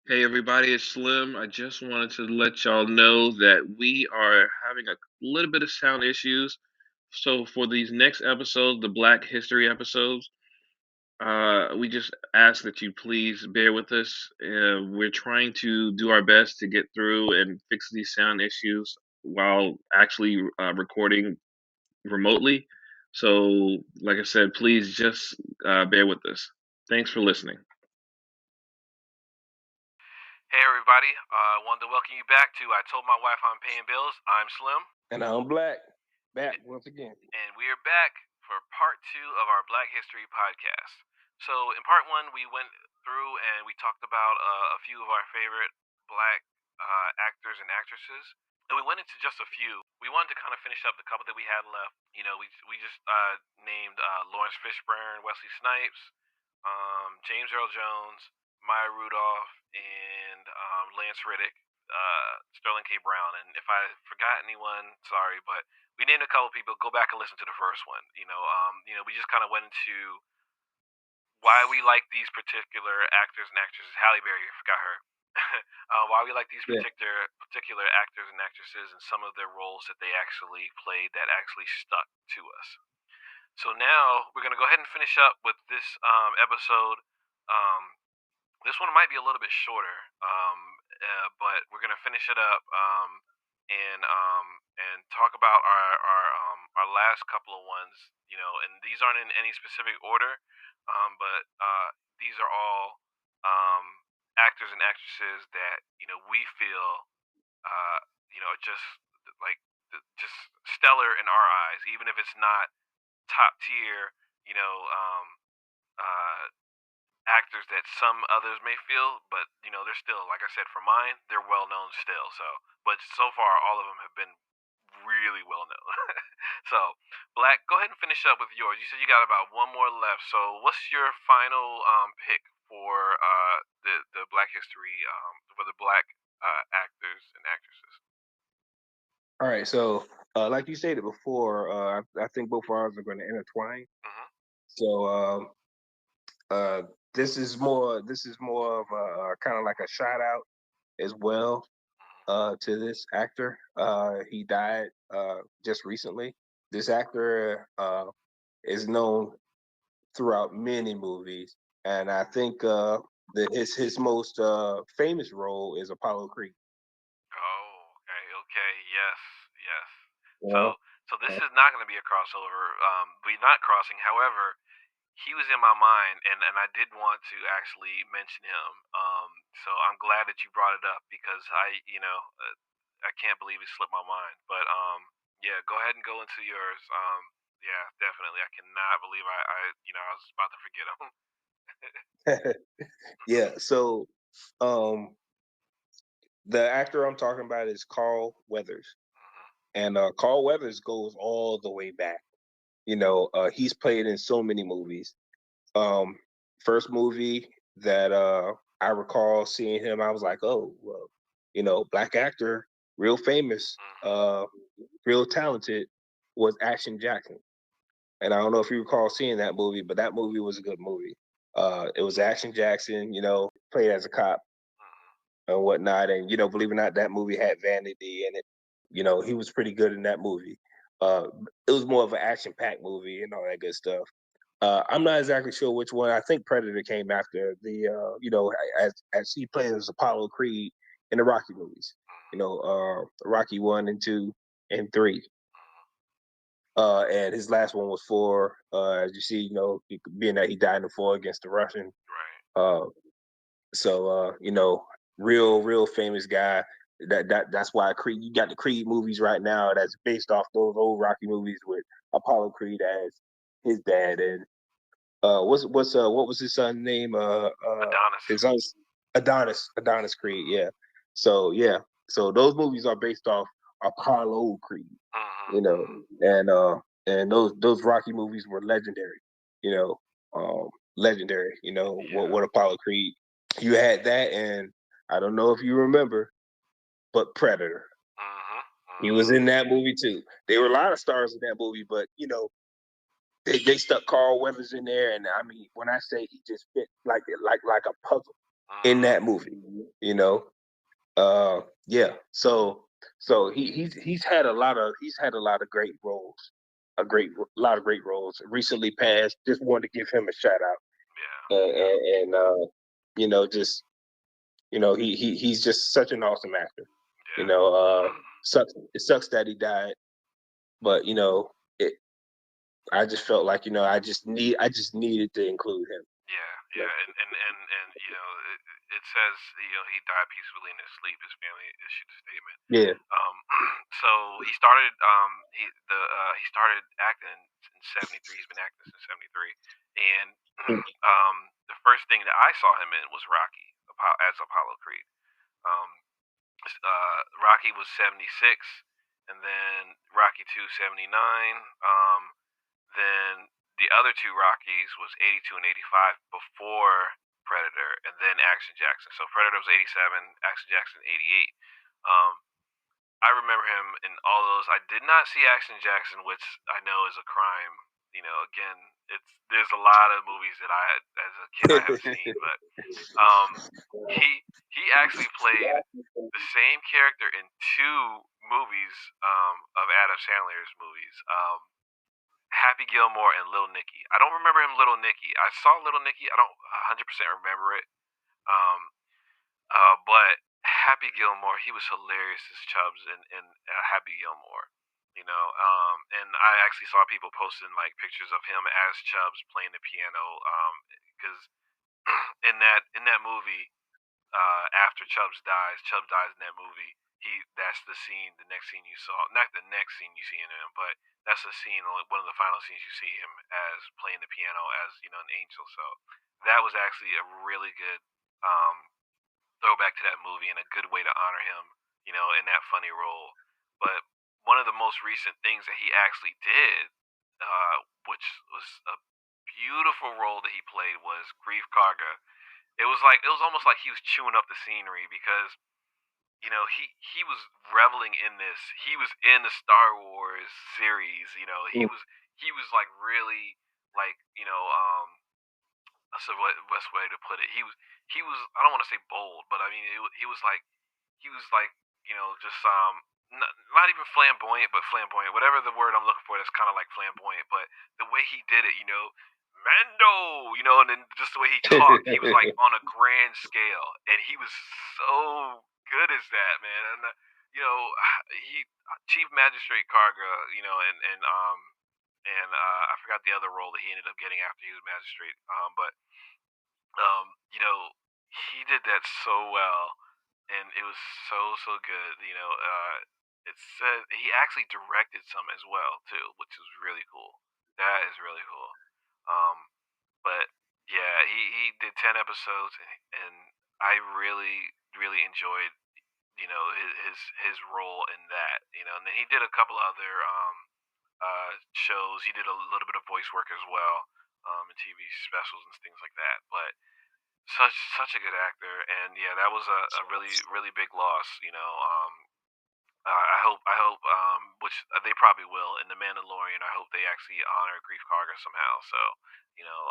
Hey everybody, it's Slim. I just wanted to let y'all know that we are having a little bit of sound issues. So for these next episodes, the Black History episodes, we just ask that you please bear with us. We're trying to do our best to get through and fix these sound issues while actually recording remotely. So, like I said, please just bear with us. Thanks for listening. Hey everybody, I wanted to welcome you back to I Told My Wife I'm Paying Bills. I'm Slim, And I'm Black, back once again. and we are back for part two of our Black History podcast. So, in part one, we went through and we talked about a few of our favorite black actors and actresses, and we went into just a few. We wanted to kind of finish up the couple that we had left. You know, we just named Lawrence Fishburne, Wesley Snipes, James Earl Jones, Maya Rudolph, and Lance Riddick, Sterling K. Brown. And if I forgot anyone, sorry, but we named a couple people. Go back and listen to the first one. We just kind of went into why we like these particular actors and actresses. Halle Berry, I forgot her. Why we like these Yeah. particular actors and actresses and some of their roles that they actually played that actually stuck to us. So now we're gonna go ahead and finish up with this episode. Um, this one might be a little bit shorter, but we're gonna finish it up and talk about our last couple of ones. And these aren't in any specific order, but these are all um, actors and actresses that we feel uh, just like just stellar in our eyes, even if it's not top tier. You know. Uh, Actors that some others may feel, but they're still, like I said, for mine, they're well known still. So, but so far, all of them have been really well known. So, Black, go ahead and finish up with yours. You said you got about one more left. So, what's your final pick for the Black History for the Black actors and actresses? All right. So, like you stated before, I think both of ours are going to intertwine. Hmm. So, uh, this is more of a kind of like a shout out as well to this actor. He died just recently. This actor is known throughout many movies, and I think his most famous role is Apollo Creed. Oh, okay, okay, yes, yes. You So, know? so this is not going to be a crossover. We're not crossing. However, he was in my mind, and I did want to actually mention him. So I'm glad that you brought it up because I can't believe it slipped my mind. But yeah, go ahead and go into yours. Yeah, definitely. I cannot believe I was about to forget him. Yeah. So, um, the actor I'm talking about is Carl Weathers, and Carl Weathers goes all the way back. He's played in so many movies. Um, First movie that I recall seeing him, I was like, oh, well, black actor, real famous, real talented, was Action Jackson. And I don't know if you recall seeing that movie, but that movie was a good movie. It was Action Jackson, played as a cop and whatnot. And believe it or not, that movie had Vanity in it. He was pretty good in that movie. Uh, it was more of an action-packed movie and all that good stuff. I'm not exactly sure which one. I think Predator came after the, as he played as Apollo Creed in the Rocky movies. Rocky 1 and 2 and 3. And his last one was 4. As you see, being that he died in the 4 against the Russian. Right. Uh, so real famous guy. That's why Creed. You got the Creed movies right now that's based off those old Rocky movies with Apollo Creed as his dad. And what was his son's name? Adonis. His son's Adonis Creed. Yeah. So yeah. So those movies are based off Apollo Creed. Hmm. You know, and those Rocky movies were legendary. You know, legendary. What Yeah. Apollo Creed. You had that, and I don't know if you remember, but Predator. Hmm. He was Hmm. in that movie too. There were a lot of stars in that movie, but they stuck Carl Weathers in there, and I mean, when I say he just fit like a puzzle, in that movie. You know, yeah. So he's had a lot of great roles, lot of great roles. Recently passed. Just wanted to give him a shout out, Yeah. and just he's just such an awesome actor. Yeah. It sucks that he died, but I just felt like I just needed to include him. Yeah, yeah, and it says he died peacefully in his sleep. His family issued a statement. Yeah. So he started acting in '73. He's been acting since '73, and the first thing that I saw him in was Rocky as Apollo Creed. Um, Rocky was '76, and then Rocky 2 '79. Then the other two Rockies was 82 and 85 before Predator, and then Action Jackson. So Predator was 87, Action Jackson 88. Um, I remember him in all those. I did not see Action Jackson, which I know is a crime. Again, there's a lot of movies that as a kid, I have seen, but um, he actually played the same character in two movies of Adam Sandler's movies. Happy Gilmore and Little Nicky. I don't remember him Little Nicky. I saw Little Nicky. I don't 100% remember it. Um, but Happy Gilmore, he was hilarious as Chubbs in Happy Gilmore. And I actually saw people posting like pictures of him as Chubbs playing the piano. Because in that movie, after Chubbs dies in that movie. That's the scene, the next scene you saw, not the next scene you see in him, but that's the scene, one of the final scenes you see him as playing the piano as an angel. So that was actually a really good um, throwback to that movie and a good way to honor him, in that funny role. But one of the most recent things that he actually did, which was a beautiful role that he played, was Grief Karga. It was almost like he was chewing up the scenery because he was reveling in this. He was in the Star Wars series. He was like really like that's the best way to put it. He was I don't want to say bold, but I mean he was like just not even flamboyant, but flamboyant. Whatever the word I'm looking for, that's kind of like flamboyant. But the way he did it, Mando, and then just the way he talked, he was like on a grand scale, and he was so good as that, man. And he Chief Magistrate Karga, I forgot the other role that he ended up getting after he was magistrate. But um, you know, he did that so well, and it was so good. It said he actually directed some as well too, which is really cool. That is really cool. Um, but yeah, he did 10 episodes, and I really enjoyed his role in that. And then he did a couple other shows. He did a little bit of voice work as well, in TV specials and things like that. But such a good actor, and yeah, that was a really big loss. I hope which they probably will in the Mandalorian. I hope they actually honor Grief Karga somehow. So you know,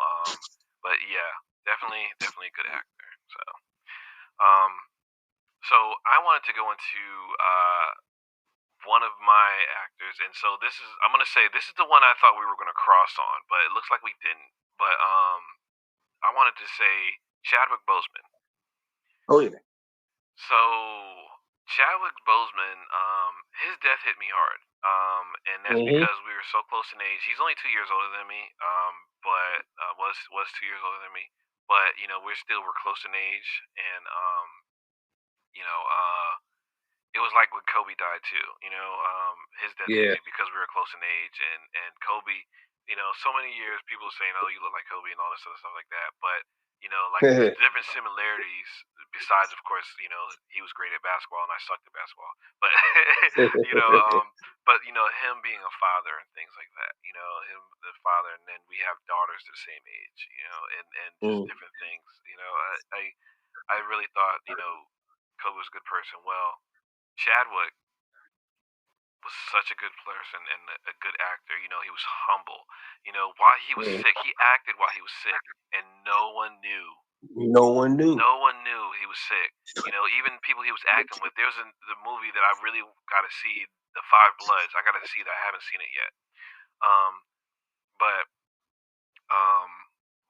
but yeah, definitely a good actor. Um, so I wanted to go into one of my actors, and so I'm gonna say this is the one I thought we were gonna cross on, but it looks like we didn't. But I wanted to say Chadwick Boseman. Oh yeah. So Chadwick Boseman, his death hit me hard, and that's Mm-hmm. because we were so close in age. He's only 2 years older than me, but was 2 years older than me. But we're close in age, and you know, it was like when Kobe died too. His death hit Yeah. me because we were close in age, and Kobe. So many years people saying, "Oh, you look like Kobe" and all this other stuff like that. But like there's different similarities. Besides, of course, he was great at basketball and I sucked at basketball. But you know, him being a father and things like that. Him the father, and then we have daughters the same age. And just Mm. different things. I really thought Kobe was a good person. Well, Chadwick was such a good person and a good actor. He was humble. While he was Mm. sick, he acted while he was sick, and no one knew. No one knew. No one knew he was sick. You know, even people he was acting with. There's the movie that I really got to see, The Five Bloods. I got to see that. I haven't seen it yet. Um, but um,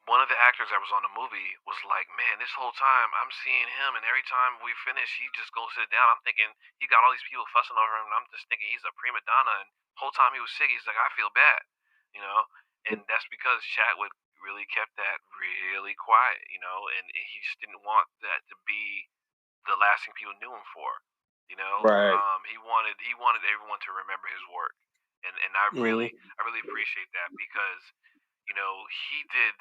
one of the actors that was on the movie was like, "Man, this whole time I'm seeing him, and every time we finish, he just goes sit down. I'm thinking he got all these people fussing over him, and I'm just thinking he's a prima donna. And the whole time he was sick, he's like, I feel bad, you know. And that's because Chatwood really kept that really quiet, you know, and he just didn't want that to be the last thing people knew him for. You know, Right. he wanted everyone to remember his work, and Mm. I really appreciate that because you know he did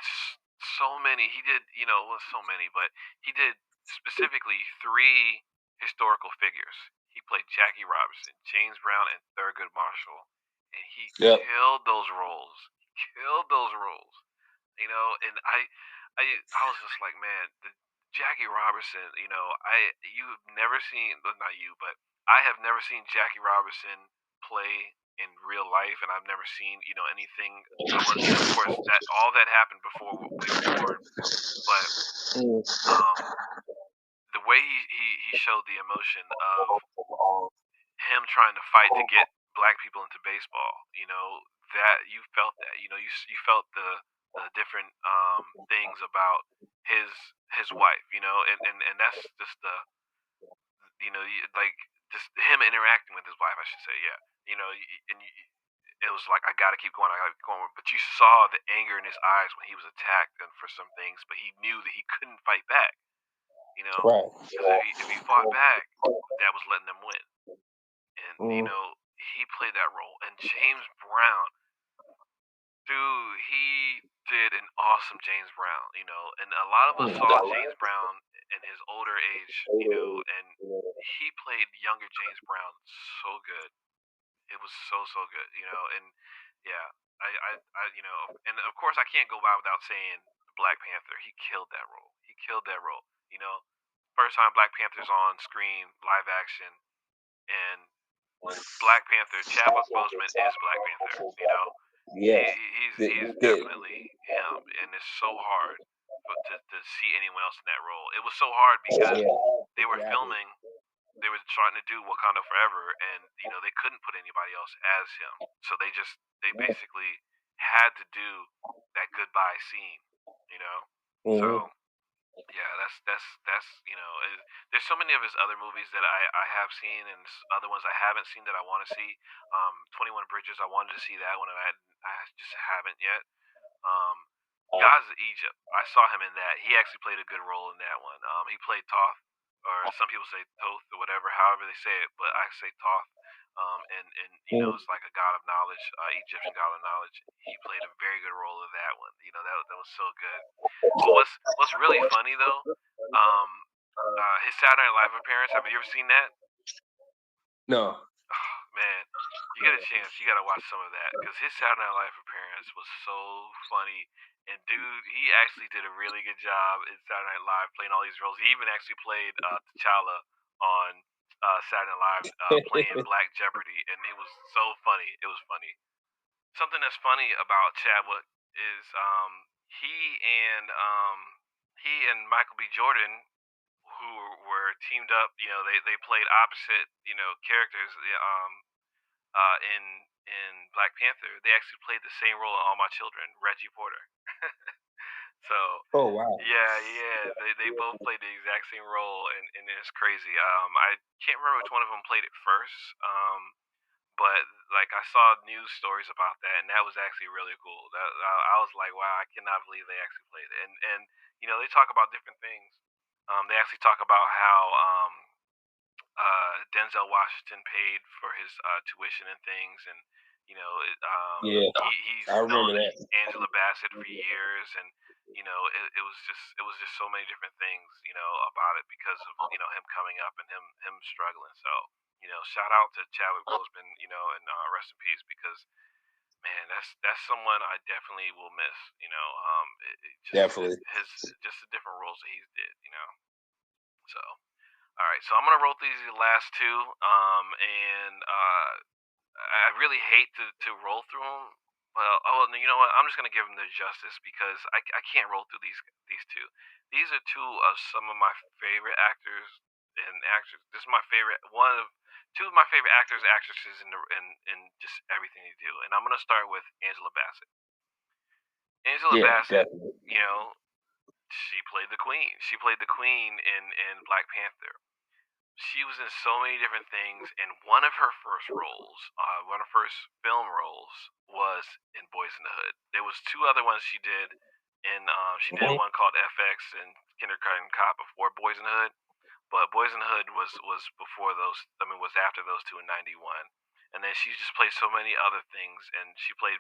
so many. He did well, so many, but he did specifically three historical figures. He played Jackie Robinson, James Brown, and Thurgood Marshall, and he Yep. killed those roles. He killed those roles. You know, and I was just like, man, the Jackie Robinson. You know, you've never seen, well, not you, but I have never seen Jackie Robinson play in real life, and I've never seen anything. I was, of course, that all that happened before we were born, but Mm. um, the way he showed the emotion of him trying to fight to get black people into baseball. You know that you felt that. You know you felt the different things about his his wife. You know, and that's just the like just him interacting with his wife. I should say, yeah. You know, and it was like I gotta keep going. I gotta keep going. But you saw the anger in his eyes when he was attacked and for some things, but he knew that he couldn't fight back. You know, Right. because if he fought back, that was letting them win. And Mm. he played that role. And James Brown, dude, he did an awesome James Brown. You know, and a lot of us saw James Brown in his older age. You know, and he played younger James Brown so good. It was so good. You know, and yeah, and of course I can't go by without saying Black Panther. He killed that role. He killed that role. You know, first time Black Panther's on screen, live action, and Black Panther. Chadwick Boseman is Black Panther. You know, Yes. he's definitely him, and it's so hard to see anyone else in that role. It was so hard because Yeah. they were Exactly. filming. They were trying to do Wakanda Forever, and they couldn't put anybody else as him, so they basically had to do that goodbye scene. You know, so Mm-hmm. yeah, that's there's so many of his other movies that I have seen, and other ones I haven't seen that I want to see. 21 Bridges, I wanted to see that one, and I just haven't yet. Um, Gods of Egypt, I saw him in that. He actually played a good role in that one. He played Thoth, or some people say Thoth, or whatever, however they say it, but I say Thoth. And it's like a god of knowledge, Egyptian god of knowledge. He played a very good role in that one. That was so good. But what's really funny though, um, his Saturday Night Live appearance. Have you ever seen that? No. Oh, man, you get a chance, you gotta watch some of that because his Saturday Night Live appearance was so funny. And dude, he actually did a really good job in Saturday Night Live playing all these roles. He even actually played T'Challa on Saturday Night Live, playing Black Jeopardy, and it was so funny. It was funny. Something that's funny about Chadwick is he and um, he and Michael B. Jordan, who were teamed up. They played opposite characters. In Black Panther, they actually played the same role in All My Children, Reggie Porter. So Oh wow. yeah, they both played the exact same role, and it's crazy. I can't remember which one of them played it first. But like I saw news stories about that, and that was actually really cool. I was like, wow, I cannot believe they actually played it. And they talk about different things. They actually talk about how Denzel Washington paid for his tuition and things, and Yeah. he's I known remember that. Angela Bassett for years, and it was just so many different things about it because of him coming up and him struggling. So shout out to Chadwick Boseman, and rest in peace because man, that's someone I definitely will miss. Just Definitely. his just the different roles that he's did. So. All right, so I'm gonna roll these last two, and I really hate to roll through them. Well, you know what? I'm just gonna give them their justice because I can't roll through these two. These are two of some of my favorite actors and actors. This is my favorite one of two of my favorite actors and actresses in just everything they do. And I'm gonna start with Angela Bassett. Angela Yeah, Bassett, definitely. you know, she played the Queen. She played the Queen in Black Panther. She was in so many different things, and one of her first roles, one of her first film roles, was in Boys in the Hood. There was two other ones she did, and she did Mhm. one called FX and Kindergarten Cop before Boys in the Hood. But Boys in the Hood was before those. I mean, was after those two in '91. And then she just played so many other things, and she played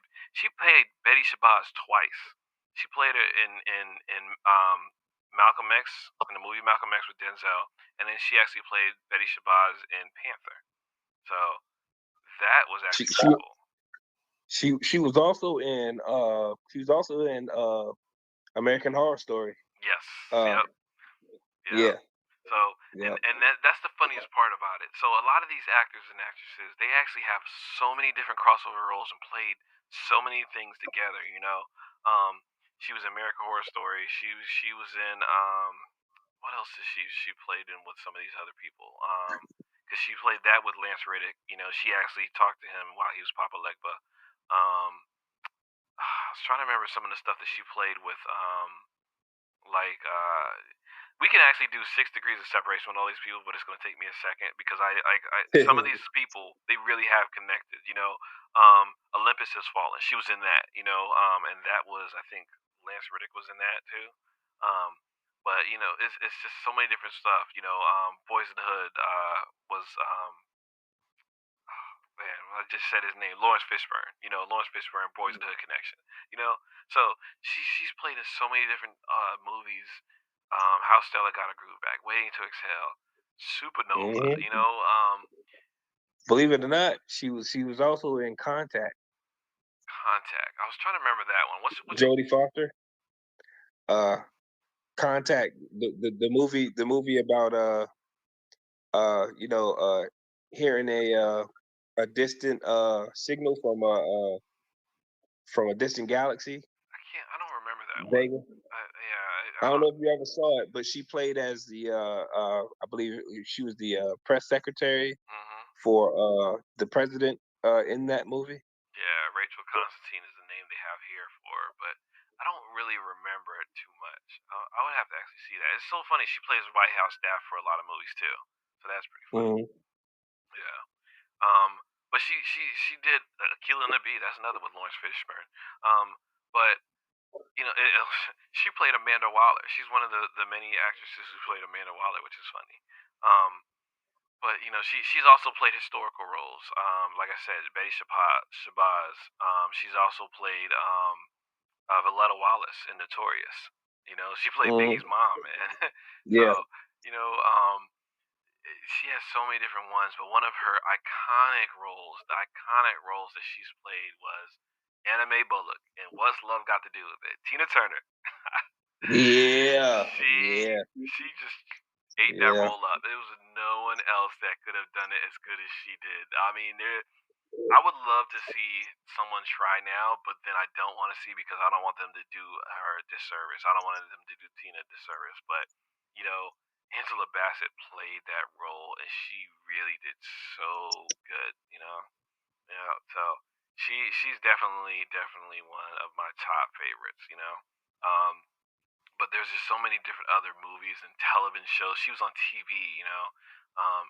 Betty Shabazz twice. She played her in Malcolm X in the movie Malcolm X with Denzel, and then she actually played Betty Shabazz in Panther. So that was She actually she pretty cool. she was also in American Horror Story. Yes. Uh, Yep. Yeah. yeah, So yeah. and that's the funniest part about it. So a lot of these actors and actresses, they actually have so many different crossover roles and played so many things together. You know, she was in American Horror Story. She was in what else did she played in with some of these other people? Because she played that with Lance Reddick. You know, she actually talked to him while he was Papa Legba. Um, I was trying to remember some of the stuff that she played with. Like we can actually do 6 degrees of separation with all these people, but it's going to take me a second because I some of these people they really have connected. You know, Olympus Has Fallen. She was in that. You know, and that was I think Lance Reddick was in that too. Um, but you know, it's just so many different stuff. You know, Boys in the Hood was man, I just said his name, Lawrence Fishburne. You know, Lawrence Fishburne, Boys in the Hood connection. You know, so she's played in so many different movies. How Stella Got Her Groove Back, Waiting to Exhale, Supernova. You Mhm. know, Believe it or not, she was also in Contact. Contact. I was trying to remember that one. What's Jodie Foster. Uh, Contact. The movie about hearing a distant signal from a distant galaxy. I can't. I don't remember that one. Vega. Yeah, I I don't don't. know if you ever saw it, but she played as I believe she was the press secretary Hmm. for the president in that movie. Yeah, Rachel Constantine is the name they have here for her, but I don't really remember it too much. I would have to actually see that. It's so funny. She plays White House staff for a lot of movies too, so that's pretty funny. Mhm. Yeah. But she did Killing the Bee. That's another with Lawrence Fishburne. But you know, she played Amanda Waller. She's one of the many actresses who played Amanda Waller, which is funny. Um, but you know, she's also played historical roles. Like I said, Betty Shabazz. She's also played Valletta Wallace in Notorious. You know, she played Mhm. Biggie's mom, man. So Yeah. you know, she has so many different ones, but one of her the iconic roles that she's played was Anime Bullock and What's Love Got to Do with It? Tina Turner. Yeah. she Yeah. she just ate that Yeah. role up. There was no one else that could have done it as good as she did. I mean, I would love to see someone try now, but then I don't want to see because I don't want them to do her a disservice. I don't want them to do Tina a disservice. But you know, Angela Bassett played that role, and she really did so good. You know, yeah. So she's definitely one of my top favorites. You know, um, but there's just so many different other movies and television shows. She was on TV, you know. Um,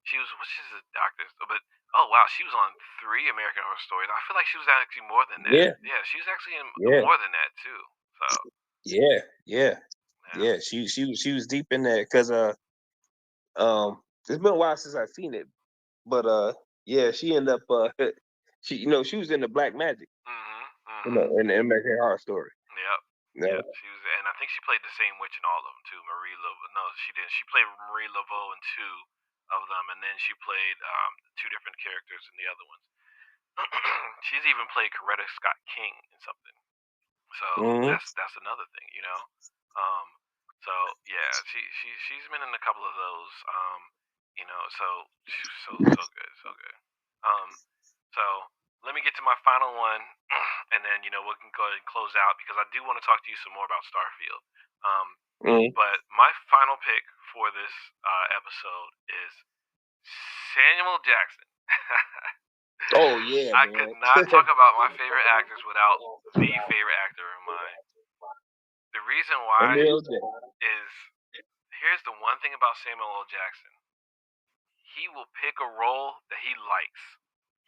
she was which is a doctor, but oh wow, she was on 3 American Horror Stories. I feel like she was actually more than that. Yeah. Yeah, she was actually in Yeah. more than that too. So Yeah. Yeah. yeah. Yeah. She was deep in there because it's been a while since I've seen it, but yeah, she ended up she was in the Black Magic, Mhm. Mhm. in the American Horror Story. Yep. No. Yep. She was, and I think she played the same witch in all of them too. Marie Laveau. No, she didn't. She played Marie Laveau in two of them, and then she played two different characters in the other ones. She's even played Coretta Scott King in something. So Mhm. that's another thing, you know. Um, so yeah, she's been in a couple of those. You know, so good, so good. Um, so let me get to my final one, and then we can go ahead and close out because I do want to talk to you some more about Starfield. Um, but my final pick for this episode is Samuel Jackson. Oh yeah, I could man. not talk about my favorite actors without the favorite actor of mine. The reason why Samuel Jackson. is here's the one thing about Samuel L. Jackson. He will pick a role that he likes.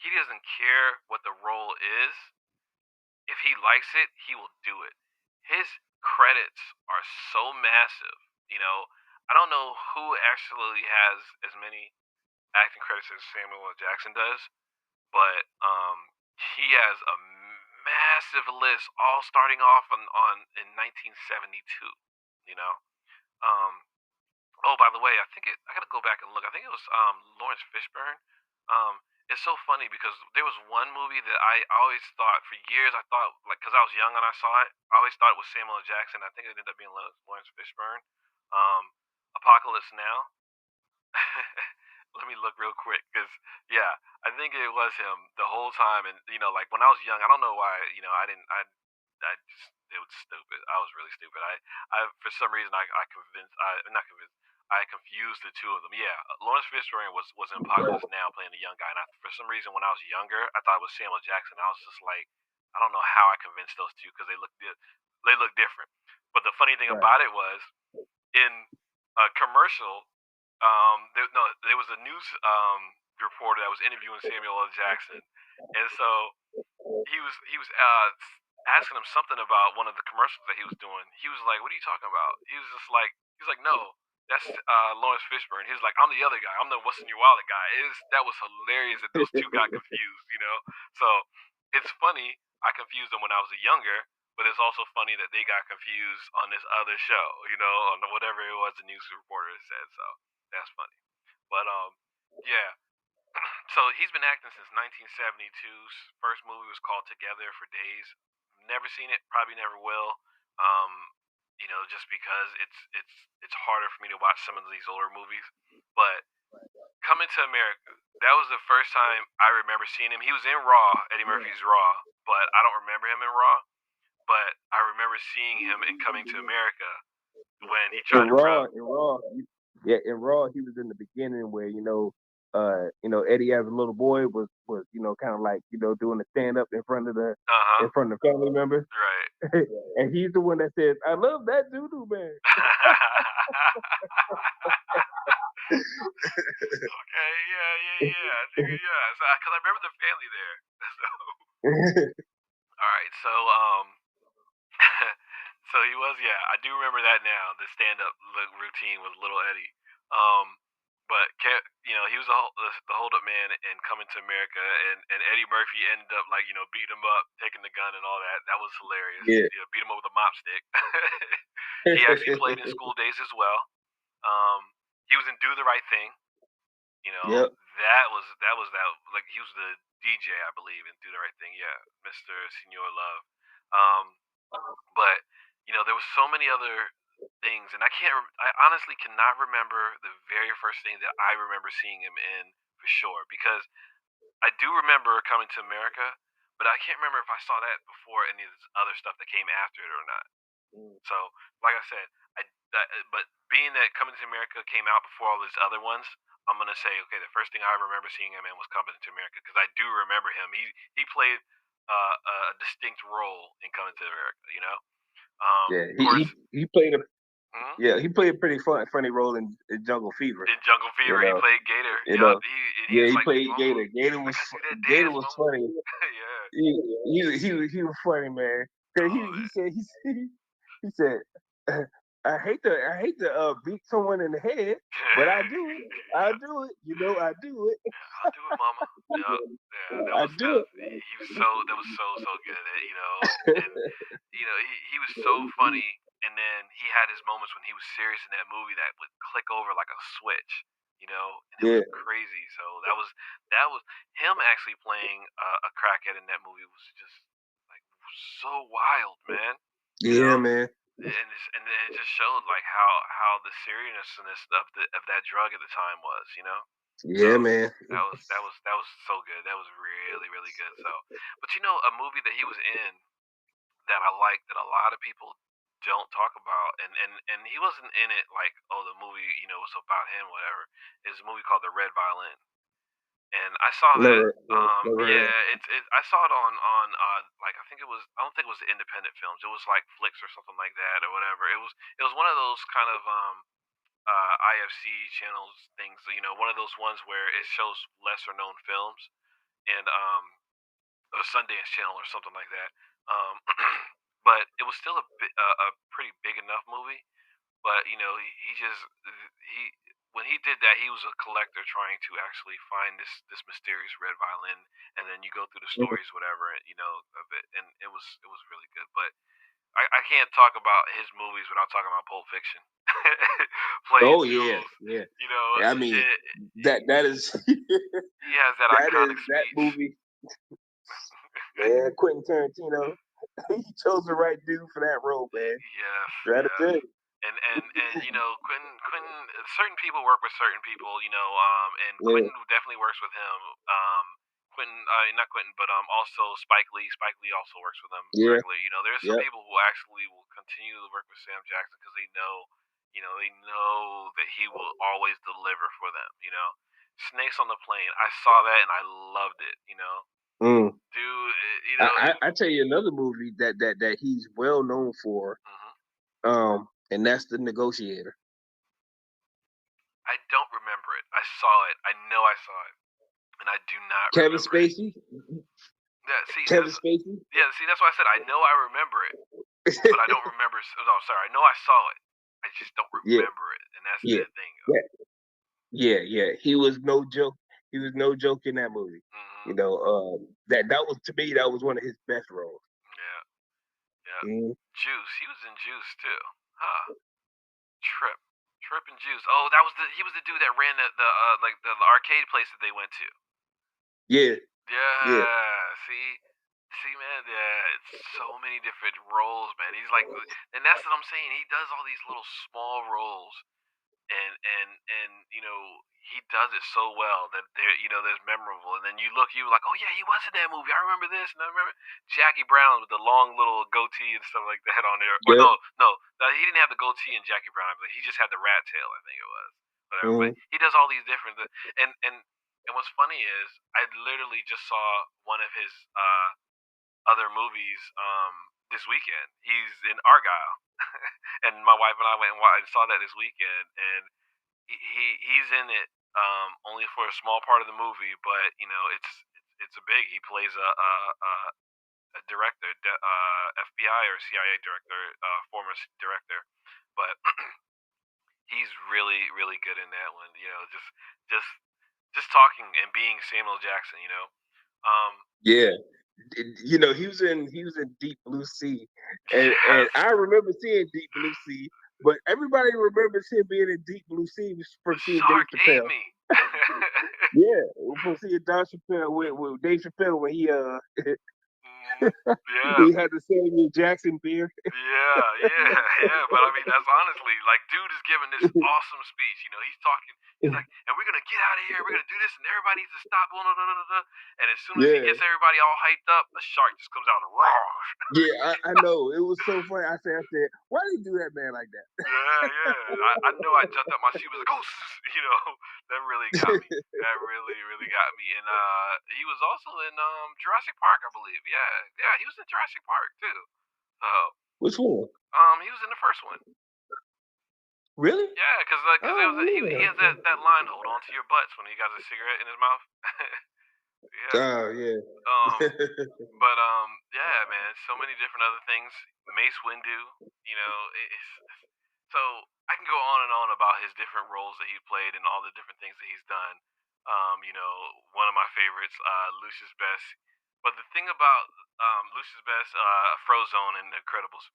He doesn't care what the role is. If he likes it, he will do it. His credits are so massive. You know, I don't know who actually has as many acting credits as Samuel L. Jackson does, but he has a massive list, all starting off on in 1972. You know, um, oh, by the way, I gotta go back and look. I think it was Lawrence Fishburne. It's so funny because there was one movie that I always thought for years. I thought like because I was young and I saw it, I always thought it was Samuel L. Jackson. I think it ended up being Lawrence Fishburne. Um, Apocalypse Now. Let me look real quick, cause yeah, I think it was him the whole time. And like when I was young, I don't know why. I didn't. I just it was stupid. I was really stupid. I for some reason I convinced. I not convinced. I confused the two of them. Yeah, Lawrence Fishburne was in Apocalypse Now playing the young guy, and for some reason when I was younger, I thought it was Samuel Jackson. I was just like, I don't know how I convinced those two because they look different. But the funny thing Right. about it was in a commercial, there was a news reporter that was interviewing Samuel L. Jackson, and so he was asking him something about one of the commercials that he was doing. He was like, "What are you talking about?" He was like, "No, that's Lawrence Fishburne." He was like, "I'm the other guy. I'm the what's in your wallet guy." That was hilarious that those two got confused. So it's funny. I confused them when I was younger, but it's also funny that they got confused on this other show. On whatever it was the news reporter said. So that's funny. But yeah. So he's been acting since 1972's first movie was called Together for Days. Never seen it, probably never will. Um, just because it's harder for me to watch some of these older movies. But Coming to America, that was the first time I remember seeing him. He was in Raw, Eddie Murphy's Raw, but I don't remember him in Raw. But I remember seeing him in Coming to America when he tried to prove. In Raw, he was in the beginning where Eddie as a little boy was kind of like doing the stand up in front of the family members, Right. and he's the one that says, "I love that doo doo man." Okay, yeah. So, because I remember the family there. All right, so so he was, yeah, I do remember that now. The stand-up routine with Little Eddie. But he was the hold-up man in Coming to America, and Eddie Murphy ended up like beating him up, taking the gun and all that. That was hilarious. Yeah. Beat him up with a mop stick. He actually played in School Days as well. He was in Do the Right Thing. Yep. That like he was the DJ, I believe, in Do the Right Thing. Yeah, Mr. Senor Love. Um, but there was so many other things, and I honestly cannot remember the very first thing that I remember seeing him in for sure because I do remember Coming to America, but I can't remember if I saw that before any of this other stuff that came after it or not. So, like I said, but being that Coming to America came out before all these other ones, I'm gonna say okay. The first thing I remember seeing him in was Coming to America because I do remember him. He played a distinct role in Coming to America. Yeah, Of course. he played a Hmm? yeah he played a pretty funny role in Jungle Fever. In Jungle Fever, he played Gator. You know, He was he like, played Mama, Gator. Gator I was gotta do that Gator dance, was Mama. funny. Yeah. He was funny, man. Cause Oh he man. said he said I hate to beat someone in the head, but I do it. I do it. I do it. I'll do it, Mama. Yep. Yeah. I do That was so good. And he was so funny. And then he had his moments when he was serious in that movie that would click over like a switch. And it it. was crazy. So that was him actually playing a crackhead in that movie was just like so wild, man. Yeah, man. And it just showed like how the seriousness of that drug at the time was. Yeah, So man. that was so good. That was really really good. So, but you know, a movie that he was in that I like that a lot of people don't talk about, and he wasn't in it like, oh, the movie, was about him, whatever. Is a movie called The Red Violin, and I saw that. Never, never. Yeah, I saw it on like I think it was I don't think it was independent films. It was like Flicks or something like that or whatever. It was one of those kind of IFC channels things. One of those ones where it shows lesser known films, and a Sundance channel or something like that. Um, but it was still a pretty big enough movie. But he just he when he did that, he was a collector trying to actually find this mysterious red violin, and then you go through the Mhm. stories, whatever, of it, and it was really good. But I can't talk about his movies without talking about Pulp Fiction, playing Oh yeah, Jules. yeah. You know, I mean, it, that is he has that that is iconic that speech. movie. Man, Quentin Tarantino, he chose the right dude for that role, man. Yes, Try to yes. tell you. And Quentin, certain people work with certain people, and Yeah, Quentin definitely works with him. Quentin, not Quentin, but also Spike Lee. Spike Lee also works with him yeah, regularly. There's some yep. people who actually will continue to work with Sam Jackson because they know that he will always deliver for them. Snakes on the Plane. I saw that and I loved it. Mm. Dude, I tell you another movie that he's well known for, mhm. and that's The Negotiator. I don't remember it. I saw it. I know I saw it, and I do not Kevin remember it. Spacey. Yeah, see, Kevin Spacey. that's why I said I know I remember it, but I don't remember. No, sorry, I know I saw it. I just don't Yeah, remember it, and that's yeah, the thing. yeah, yeah, yeah. He was no joke. He was no joke in that movie. Mhm. That was, to me, that was one of his best roles. Yeah. Yeah. Mm. Juice. He was in Juice too. Huh. Trip. Trip and Juice. Oh, he was the dude that ran the arcade place that they went to. Yeah, yeah, Yeah, see, man, yeah, it's so many different roles, man. He's like, and that's what I'm saying. He does all these little small roles, and he does it so well that there's memorable. And then you're like, oh yeah, he was in that movie. I remember this, and I remember Jackie Brown with the long little goatee and stuff like that on there. Or yep. no, he didn't have the goatee in Jackie Brown. I believe he just had the rat tail. I think it was whatever. But Mm. he does all these different, and what's funny is I literally just saw one of his other movies this weekend. He's in Argyle, and my wife and I went and saw that this weekend, and he's in it only for a small part of the movie, but it's a big. He plays a director, FBI or CIA director, former director, but he's really really good in that one. Just just talking and being Samuel Jackson. Yeah. He was in Deep Blue Sea, and Yes, I remember seeing Deep Blue Sea, but everybody remembers him being in Deep Blue Sea the from seeing Dave shark ate Chappelle. me. Yeah, from seeing Don Chappelle with Dave Chappelle when he Mhm. Yeah, he had the Samuel Jackson beer. yeah, yeah, yeah. But I mean, that's honestly like, dude is giving this awesome speech. He's talking. He's like, and we're gonna get out of here. We're gonna do this, and everybody needs to stop. Blah, blah, blah, blah, blah. And as soon as he Yeah, gets everybody all hyped up, a shark just comes out and roars. yeah, I know. It was so funny. I said, why did he do that man like Yeah, yeah. I know. I jumped up my seat. Was like, oh, that really got me. that? That really, really got me. And he was also in Jurassic Park, I believe. Yeah, yeah. He was in Jurassic Park too. Uh, Which one? he was in the first one. Really? Yeah, I because it don't was he remember has that line, "Hold on to your butts" when he got a cigarette in his mouth. that. Yeah. Oh yeah. But yeah, man, so many different other things. Mace Windu, so I can go on and on about his different roles that he played and all the different things that he's done. One of my favorites, Lucius Best. But the thing about Lucius Best, Frozone and The Incredibles.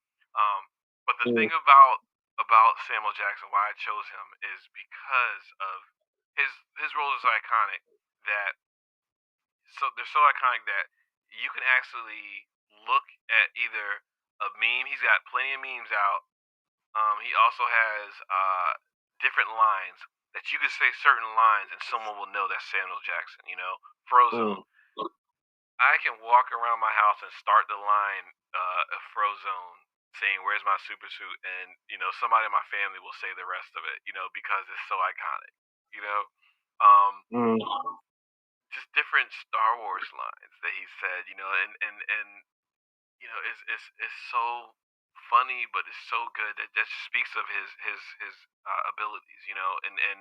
But the Mm. thing about Samuel Jackson, why I chose him, is because of his his role is iconic. That they're so iconic that you can actually look at either a meme. He's got plenty of memes out. He also has different lines. that you could say certain lines and someone will know that's Samuel Jackson. You know, Frozone. Mm. I can walk around my house and start the line of Frozone saying "Where's my super suit?" and somebody in my family will say the rest of it. Because it's so iconic. You know, um, Mm. just different Star Wars lines that he said. And it's so funny, but it's so good that just speaks of his abilities. And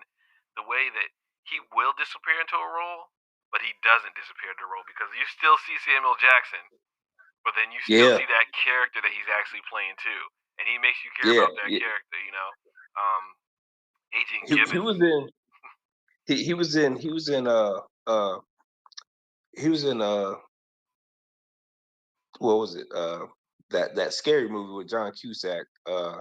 the way that he will disappear into a role, but he doesn't disappear into a role because you still see Samuel Jackson, but then you still Yeah, see that character that he's actually playing too, and he makes you care yeah, about that yeah. character. Um, Agent He was Gibbons. in he was in he was in uh he was in what was it? That scary movie with John Cusack. Uh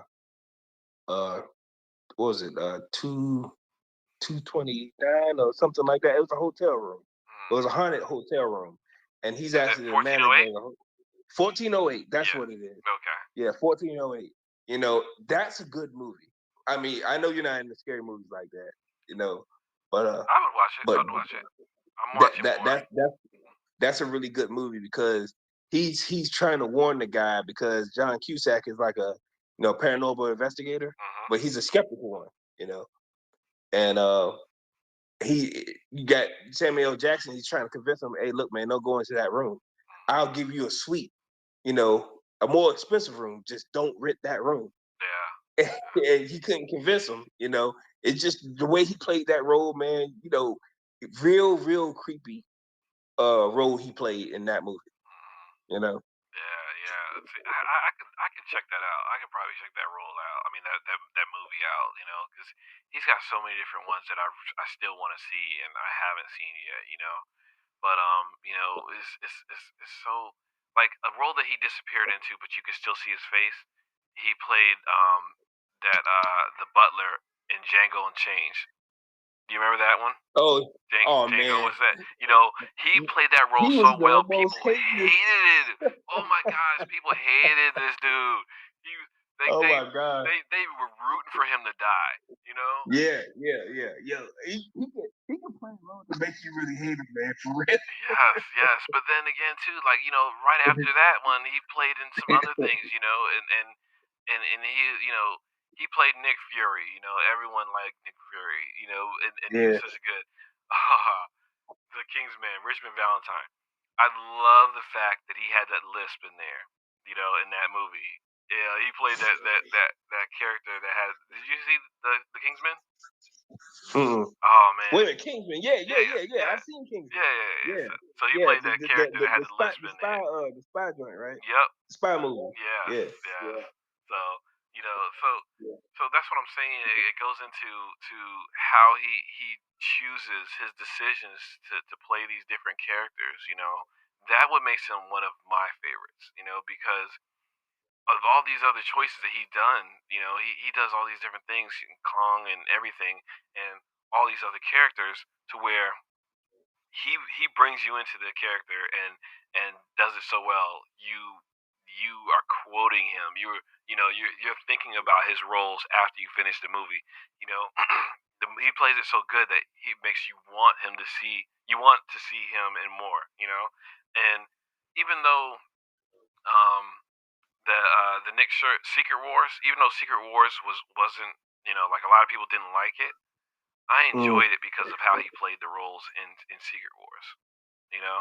what was it? 229 or something like that. It was a hotel room. It was a Hmm. haunted hotel room. And he's Is it actually the manager 1408? of the 1408. That's Yeah. what it is. Okay. Yeah, 1408. That's a good movie. I mean, I know you're not into scary movies like that, but I would watch it. I but would watch it. I'm that watching that more. that's a really good movie because he's trying to warn the guy because John Cusack is like a paranormal investigator, Hmm. but he's a skeptical one, you know. And you got Samuel L. Jackson. He's trying to convince him, hey, look, man, don't go into that room. I'll give you a suite, a more expensive room. Just don't rent that room. Yeah. And he couldn't convince him. It's just the way he played that role, man. Real creepy role he played in that movie. Mhm. You know. Yeah, yeah. See, I could check that out. I could probably check that role out. I mean that movie out. Because he's got so many different ones that I still want to see and I haven't seen yet. But it's so like a role that he disappeared into, but you could still see his face. He played that the butler in Django Unchained. Do you remember that one? Oh, oh Django man, was that. He played that role he was so the well. most People hated. hated it. Oh my gosh, people hated this dude. He, they, Oh they, my god. they were rooting for him to die. You know? Yeah. He can play a role to make you really hate him, man. For real. Yes, yes. But then again, too, like right after that one, he played in some other things. And he played Nick Fury. Everyone liked Nick Fury. And he was Yeah. such a good. The Kingsman, Richmond Valentine. I love the fact that he had that lisp in there, in that movie. Yeah, he played that character that had. Did you see the Kingsman? Mm-mm. Oh Wait man, a minute, Kingsman. Yeah, yeah, yeah, yeah, yeah, yeah. yeah, I've seen Kingsman. yeah, yeah, yeah. Yeah, So he yeah. played that character that had The the spy, lisp the in spy, there. the spy joint, right? Yep. The spy movie. Yes, Yeah. yes. So you know, so so that's what I'm saying. It goes into how he chooses his decisions to play these different characters. That what makes him one of my favorites. Because of all these other choices that he's done, he does all these different things, in Kong and everything, and all these other characters to where he brings you into the character and does it so well. You are quoting him. You're thinking about his roles after you finish the movie. You know, he plays it so good that he makes you want him to see. You want to see him and more. And even though um the Nick Secret Wars, even though Secret Wars wasn't like a lot of people didn't like it, I Mm, enjoyed it because of how he played the roles in Secret Wars. You know,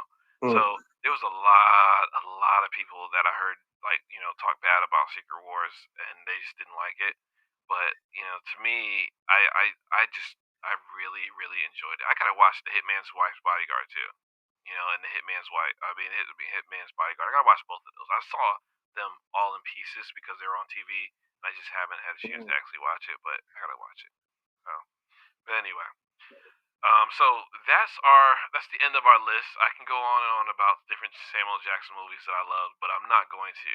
so mm, there was a lot of people that I heard like talk bad about Secret Wars, and they just didn't like it. But to me, I really really enjoyed it. I kind of watched The Hitman's Wife's Bodyguard too. And The Hitman's Wife. I mean, Hitman's Bodyguard. I gotta watch both of those. I saw them all in pieces because they were on TV. I just haven't had a chance mm. to actually watch it, but I gotta watch it. So, but anyway, so that's the end of our list. I can go on and on about different Samuel Jackson movies that I love, but I'm not going to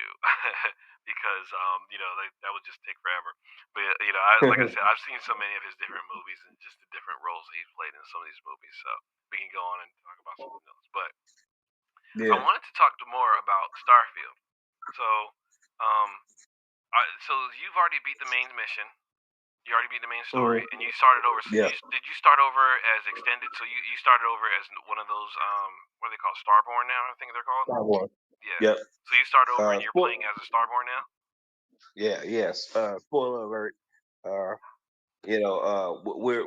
because that would just take forever. But like I said, I've seen so many of his different movies and just the different roles that he's played in some of these movies. So we can go on and talk about something else. But I Yeah. wanted to talk more about Starfield. So, um, so you've already beat the main mission. You already beat the main Mhm. story, and you started over. So Yeah. did you start over as extended? So you started over as one of those what are they called? Starborn now, I think they're called. Star Wars. Yeah. Yep. So you start over and you're Spoil. playing as a Starborn now. Yeah. Yes. Spoiler alert. Uh, we're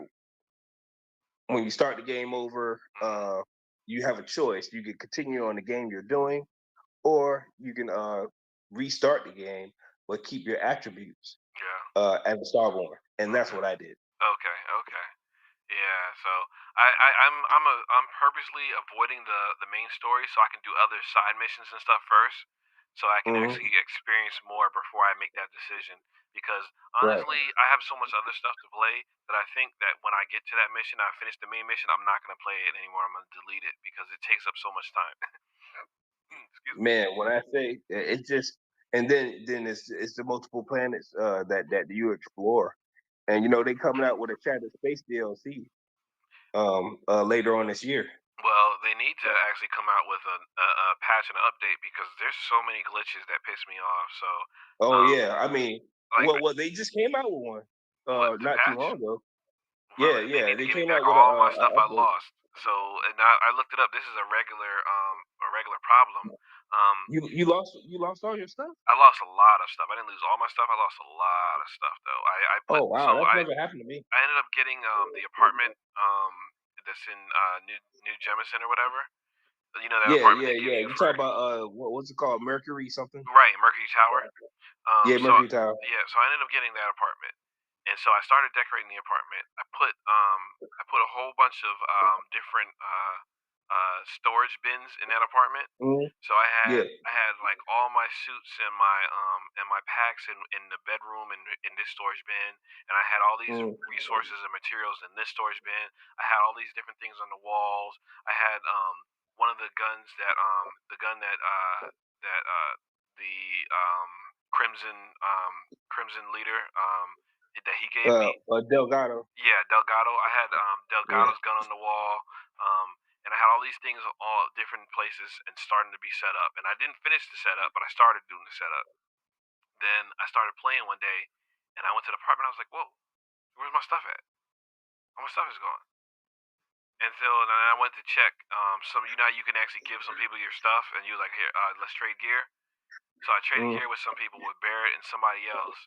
when you start the game over, Hmm. you have a choice. You can continue on the game you're doing, or you can restart the game but keep your attributes Yeah. as a Starborn, and that's Okay. what I did. Okay. Okay. Yeah, so I'm purposely avoiding the main story so I can do other side missions and stuff first, so I can Hmm. actually experience more before I make that decision. Because Right. honestly, I have so much other stuff to play that I think that when I get to that mission, I finish the main mission, I'm not gonna play it anymore. I'm gonna delete it because it takes up so much time. Excuse me. Man, when I say it's just, and then it's the multiple planets that you explore, and they coming out with a Shattered Space DLC later on this year. Well, they need to actually come out with a patch and an update because there's so many glitches that piss me off. So, Oh um, yeah, I mean, like well, they just came out with one what the not too patch? long ago. Well, Yeah, they yeah, need to they give me came back out with all my a stuff I update. lost. So, and I looked it up. This is a regular problem. Um, You lost all your stuff. I lost a lot of stuff. I didn't lose all my stuff. I lost a lot of stuff though. I put Oh so wow, that's never happened to me. I ended up getting the apartment that's in New Jemison or whatever. You know that Yeah, apartment yeah, they give yeah. you You for talk about what's it called, Mercury something? right Mercury Tower. Yeah, So Mercury Tower. yeah, so I ended up getting that apartment, and so I started decorating the apartment. I put a whole bunch of different storage bins in that apartment. Hmm. So Yeah. I had like all my suits and my packs in the bedroom in this storage bin, and I had all these Mm. resources and materials in this storage bin. I had all these different things on the walls. I had one of the guns the gun that the Crimson Crimson leader that he gave me. Delgado. Yeah, Delgado. I had Yeah. Delgado's gun on the wall, and I had all these things all different places and starting to be set up. And I didn't finish the setup, but I started doing the setup. Then I started playing one day, and I went to the apartment. I was like, "Whoa, where's my stuff at? All my stuff is gone." And so then I went to check. Some you know how you can actually give some people your stuff, and you like here, let's trade gear. So I traded Mm. gear with some people with Barrett and somebody else,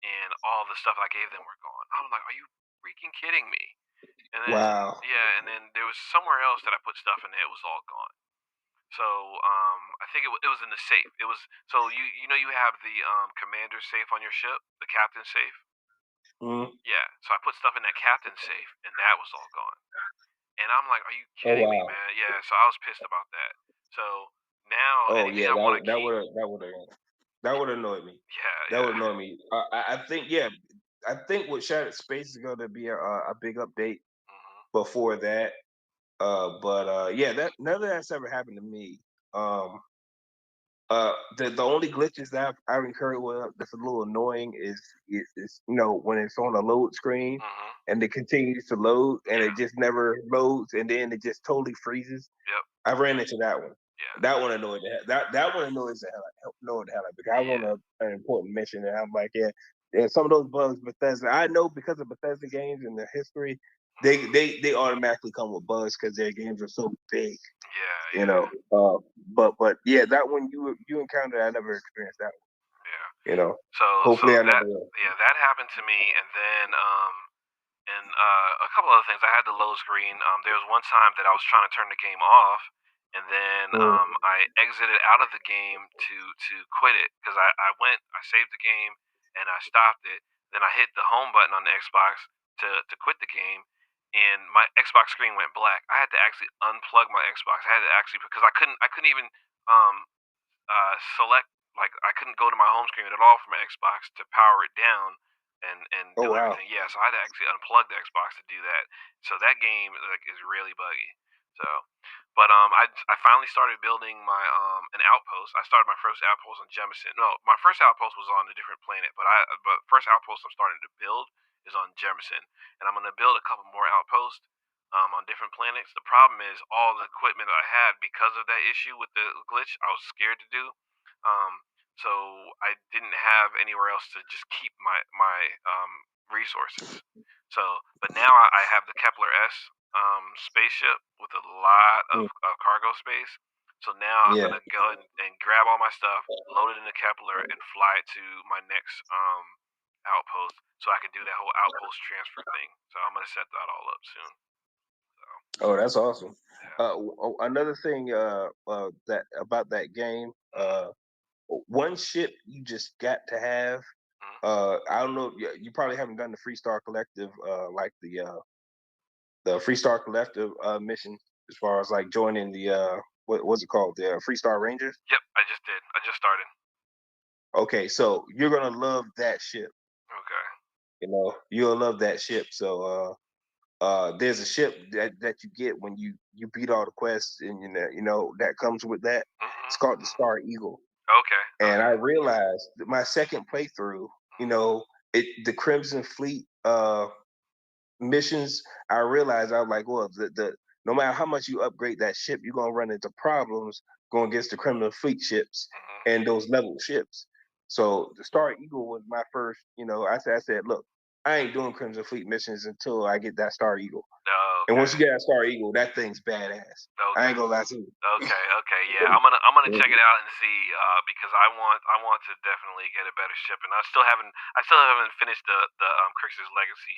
and all the stuff I gave them were gone. I'm like, "Are you freaking kidding me?" And then Wow. yeah, and then there was somewhere else that I put stuff in there. It was all gone. So I think it was in the safe. It was so you know you have the commander safe on your ship, the captain safe. Mm. Yeah. So I put stuff in that captain safe, and that was all gone. And I'm like, are you Oh kidding me, wow. man? Yeah. So I was pissed about that. So now Oh anything yeah, I want to that keep, would have annoyed me. yeah, That yeah. would annoy me. I think yeah, I think with Shattered Space is going to be a big update Hmm. before that. But yeah, that none of that's ever happened to me. Um, the only glitches that I've incurred with that's a little annoying is when it's on a load screen Hmm. and it continues to load and Yeah. it just never loads and then it just totally freezes. Yep. I ran into that one. Yeah. That one annoyed the hell. That one annoys the hell. Annoyed the hell out because I was Yeah. on an important mission and I'm like, yeah, yeah. Some of those bugs, Bethesda. I know because of Bethesda games and their history, they Hmm. they they automatically come with bugs because their games are so big. Yeah. You Yeah. know. But yeah, that one you encountered, I never experienced that one. Yeah. So Hopefully, I never that will. yeah that happened to me, and then a couple other things. I had the low screen. There was one time that I was trying to turn the game off, and then Mm. I exited out of the game to quit it because I saved the game and I stopped it. Then I hit the home button on the Xbox to quit the game, and my Xbox screen went black. I had to actually unplug my Xbox. I had to actually because I couldn't even um select like I couldn't go to my home screen at all from my Xbox to power it down and Oh do wow. everything. Yeah, so I had to actually unplug the Xbox to do that. So that game like is really buggy. So, but I finally started building my an outpost. I started my first outpost on Jemison. No, my first outpost was on a different planet, but first outpost I'm starting to build is on Jemison, and I'm gonna build a couple more outposts on different planets. The problem is all the equipment I had because of that issue with the glitch. I was scared to do. Um, so I didn't have anywhere else to just keep my resources. So, but now I have the Kepler S spaceship with a lot of cargo space. So now I'm gonna go and grab all my stuff, load it in the Kepler, and fly it to my next outpost, so I can do that whole outpost transfer thing. So I'm gonna set that all up soon. Oh, that's awesome. Another thing that about that game, one ship you just got to have. I don't know. You probably haven't done the Freestar Collective, like the Freestar Collective mission, as far as like joining the what's it called, the Freestar Rangers. Yep, I just did. I just started. Okay, so you're gonna love that ship. Okay. You know, you'll love that ship. So there's a ship that you get when you beat all the quests, and you know that comes with that. It's called the Star Eagle. Okay. And I realized that my second playthrough, you know, the Crimson Fleet missions, I realized I was like, well, the no matter how much you upgrade that ship, you're gonna run into problems going against the Crimson Fleet ships and those level ships. So the Star Eagle was my first, you know, I said, look, I ain't doing Crimson Fleet missions until I get that Star Eagle. Okay. And once you get that Star Eagle, that thing's badass. Okay. I ain't gonna lie to you. Okay, yeah. I'm gonna check it out and see, because I want to definitely get a better ship, and I still haven't finished the Crix's Legacy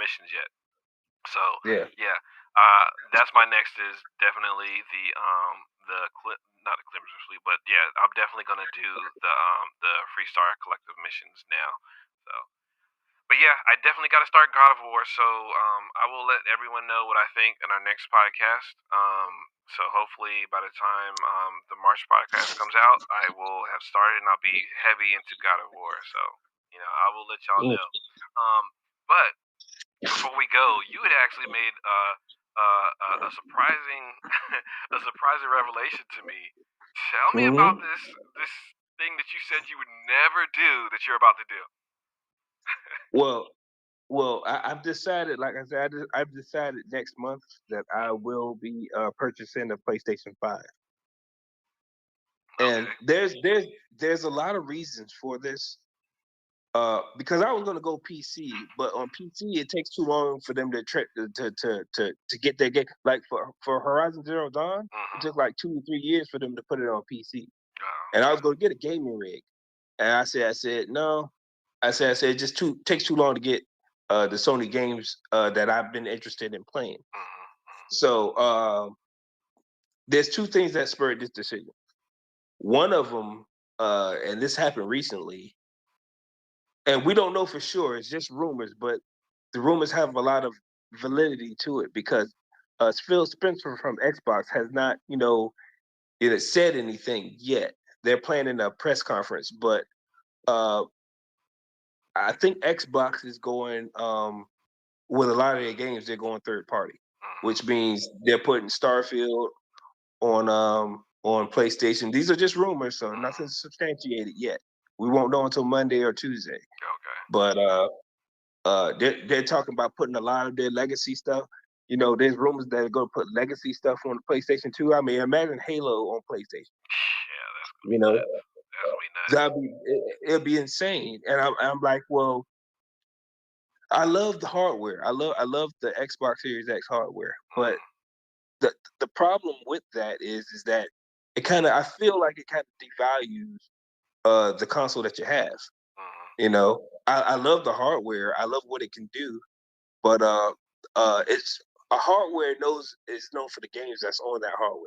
missions yet. So yeah, that's my next is definitely not the Crimson Fleet, but yeah, I'm definitely gonna do the Freestar Collective missions now. So. But yeah, I definitely got to start God of War, so I will let everyone know what I think in our next podcast. So hopefully by the time the March podcast comes out, I will have started and I'll be heavy into God of War. So I will let y'all know. But before we go, you had actually made a surprising a surprising revelation to me. Tell me about this thing that you said you would never do that you're about to do. Well, I've decided, like I said, I've decided next month that I will be purchasing a PlayStation 5. And there's a lot of reasons for this. Because I was gonna go PC, but on PC it takes too long for them to get their game. Like for Horizon Zero Dawn, it took like 2 to 3 years for them to put it on PC. And I was gonna get a gaming rig, and I said no. I said it just takes too long to get the Sony games that I've been interested in playing. So there's two things that spurred this decision. One of them, and this happened recently, and we don't know for sure. It's just rumors, but the rumors have a lot of validity to it because Phil Spencer from Xbox has not, said anything yet. They're planning a press conference, but I think Xbox is going with a lot of their games. They're going third party, which means they're putting Starfield on PlayStation. These are just rumors, so nothing's substantiated yet. We won't know until Monday or Tuesday. Okay. But they're talking about putting a lot of their legacy stuff. You know, there's rumors that they're going to put legacy stuff on the PlayStation 2. I mean, imagine Halo on PlayStation. Yeah, that's gonna be nuts. That's gonna be nuts. It'll be insane. And I'm like, well, I love the hardware. I love the Xbox Series X hardware, but the problem with that is that I feel like it kind of devalues the console that you have. You know, I love the hardware. I love what it can do, but it's a hardware is known for the games that's on that hardware.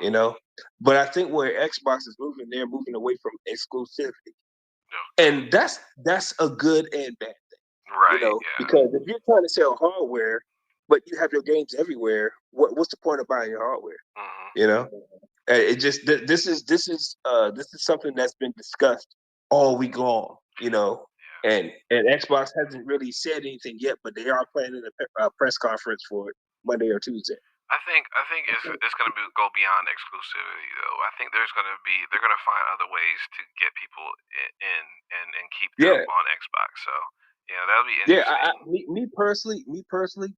You know, but I think where Xbox is moving, they're moving away from exclusivity, and that's a good and bad thing. Right. You know, because if you're trying to sell hardware, but you have your games everywhere, what's the point of buying your hardware? You know, it just this is something that's been discussed all week long. You know, and Xbox hasn't really said anything yet, but they are planning a press conference for Monday or Tuesday. I think it's gonna go beyond exclusivity though. I think they're gonna find other ways to get people in and keep them on Xbox. So that'll be interesting. Me personally,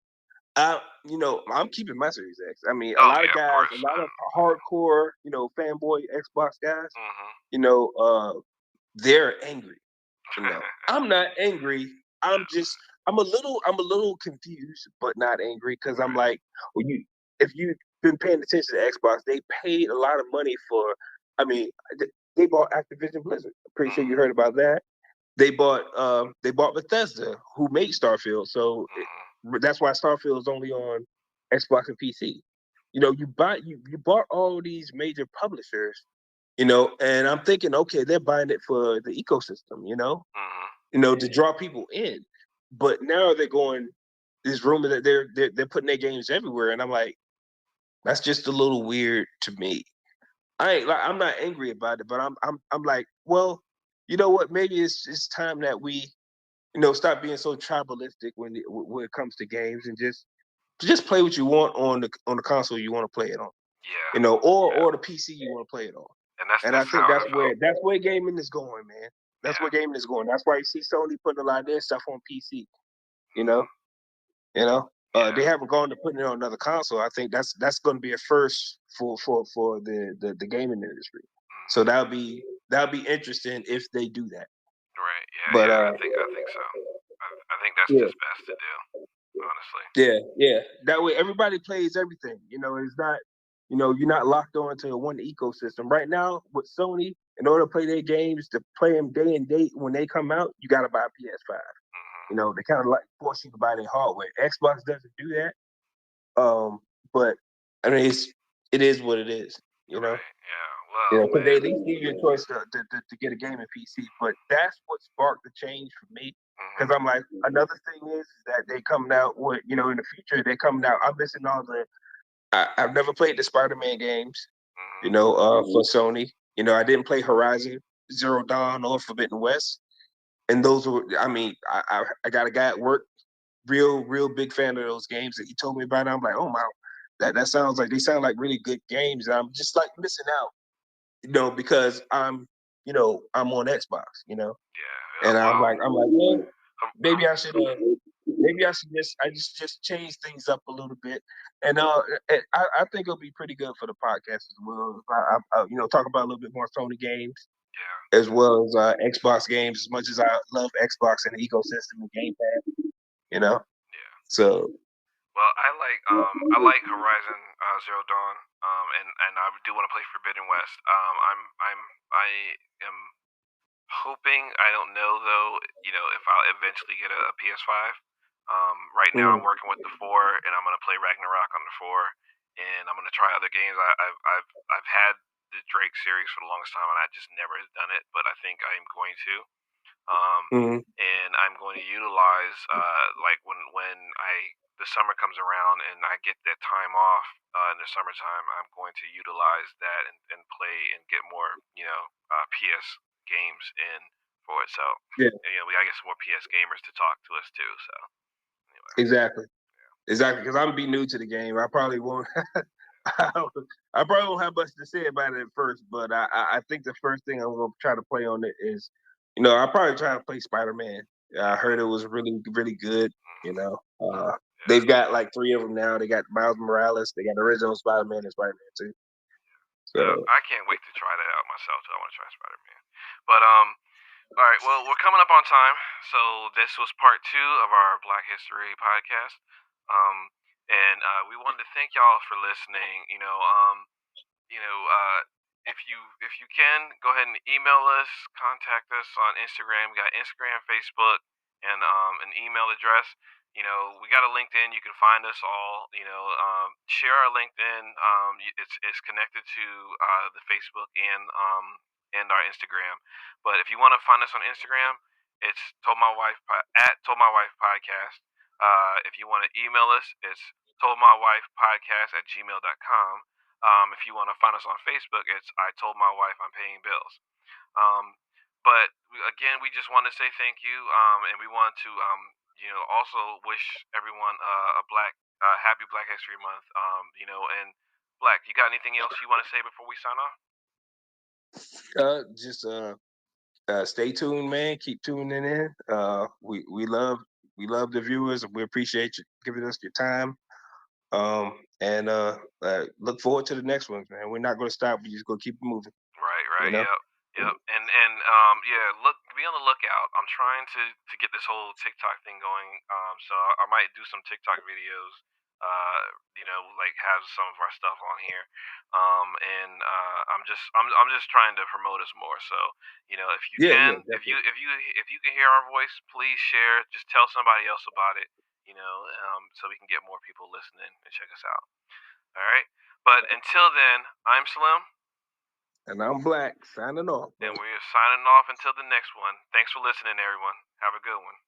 I'm keeping my Series X. I mean, a lot of guys, a lot of hardcore, fanboy Xbox guys, they're angry. I'm not angry. I'm a little confused, but not angry because I'm like, well, if you've been paying attention to Xbox, they paid a lot of money for. I mean, they bought Activision Blizzard. I'm pretty sure you heard about that. They bought Bethesda, who made Starfield. So that's why Starfield is only on Xbox and PC. You bought all these major publishers, and I'm thinking, okay, they're buying it for the ecosystem, to draw people in. But now they're going. There's rumor that they're putting their games everywhere, and I'm like, that's just a little weird to me. I'm not angry about it, but I'm like, well, you know what? Maybe it's time that we stop being so tribalistic when it comes to games and just play what you want on the console you want to play it on, or the PC you want to play it on. And I that's think how I felt. that's where gaming is going, man. That's where gaming is going. That's why you see Sony putting a lot of their stuff on PC. You know, they haven't gone to putting it on another console. I think that's going to be a first for the gaming industry. So that'll be interesting if they do that. Right. Yeah. But Yeah. I think so. I think that's yeah, just best to do. Honestly. yeah. That way everybody plays everything. It's not, you're not locked on to one ecosystem. Right now with Sony, in order to play their games, to play them day and date when they come out, you got to buy a PS5. They kind of like force you to buy their hardware. Xbox doesn't do that. But I mean, it is what it is. Right. Yeah. Well, Because they man. at least give you a choice to get a gaming PC. But that's what sparked the change for me. Because I'm like, another thing is that they coming out with, in the future, they coming out. I'm missing all the. I've never played the Spider-Man games, for Sony. I didn't play Horizon Zero Dawn or Forbidden West, and those were. I mean, I got a guy at work, real big fan of those games that he told me about it. I'm like, oh my, that sounds like they sound like really good games. And I'm just like missing out, because I'm on Xbox, Yeah. and I'm like, well, maybe I should, Mhm. just change things up a little bit, and I think it'll be pretty good for the podcast as well. If talk about a little bit more Sony games Yeah. as well as Xbox games. As much as I love Xbox and the ecosystem and Game Pass, you know. Yeah. So Well, I like Horizon Zero Dawn, and I do want to play Forbidden West. I am hoping, I don't know though, if I'll eventually get a PS5. Right now I'm working with the 4, and I'm gonna play Ragnarok on the 4, and I'm gonna try other games. I've had the Drake series for the longest time, and I just never have done it, but I think I'm going to. Um, mhm. and I'm going to utilize like when the summer comes around and I get that time off in the summertime, I'm going to utilize that and play and get more PS games in for it. So Yeah, we gotta get some more PS gamers to talk to us too. So anyway, exactly. Exactly, because I'm gonna be new to the game. I probably won't. I probably won't have much to say about it at first, but I think the first thing I'm gonna try to play on it is, I'll probably try to play Spider-Man. I heard it was really really good. yeah, They've got like 3 of them now. They got Miles Morales. They got the original Spider-Man and Spider-Man too. So I can't wait to try that out myself too. I want to try Spider Man, but all right, well, we're coming up on time, so this was part 2 of our Black History podcast. Um, and we wanted to thank y'all for listening. You know, if you can go ahead and email us, contact us on Instagram. We got Instagram, Facebook, and an email address. We got a LinkedIn. You can find us all. Share our LinkedIn. It's connected to the Facebook and our Instagram. But if you want to find us on Instagram, it's at Told My Wife Podcast. If you want to email us, it's toldmywifepodcast@gmail.com. If you want to find us on Facebook, it's I Told My Wife I'm Paying Bills. But again, we just want to say thank you, and we want to, also wish everyone a happy Black History Month. And Black, you got anything else you want to say before we sign off? just stay tuned, man. Keep tuning in. We love the viewers. We appreciate you giving us your time. And look forward to the next ones, man. We're not going to stop. We're just going to keep moving. Right, You know. yep. And yeah, look, be on the lookout. I'm trying to get this whole TikTok thing going. So I might do some TikTok videos. Like have some of our stuff on here. And I'm just trying to promote us more. So if you Yeah, can, yeah, definitely. if you can hear our voice, please share. Just tell somebody else about it. So we can get more people listening and check us out. All right. But until then, I'm Slim. And I'm Black, signing off, And brother. we're signing off until the next one. Thanks for listening, everyone. Have a good one.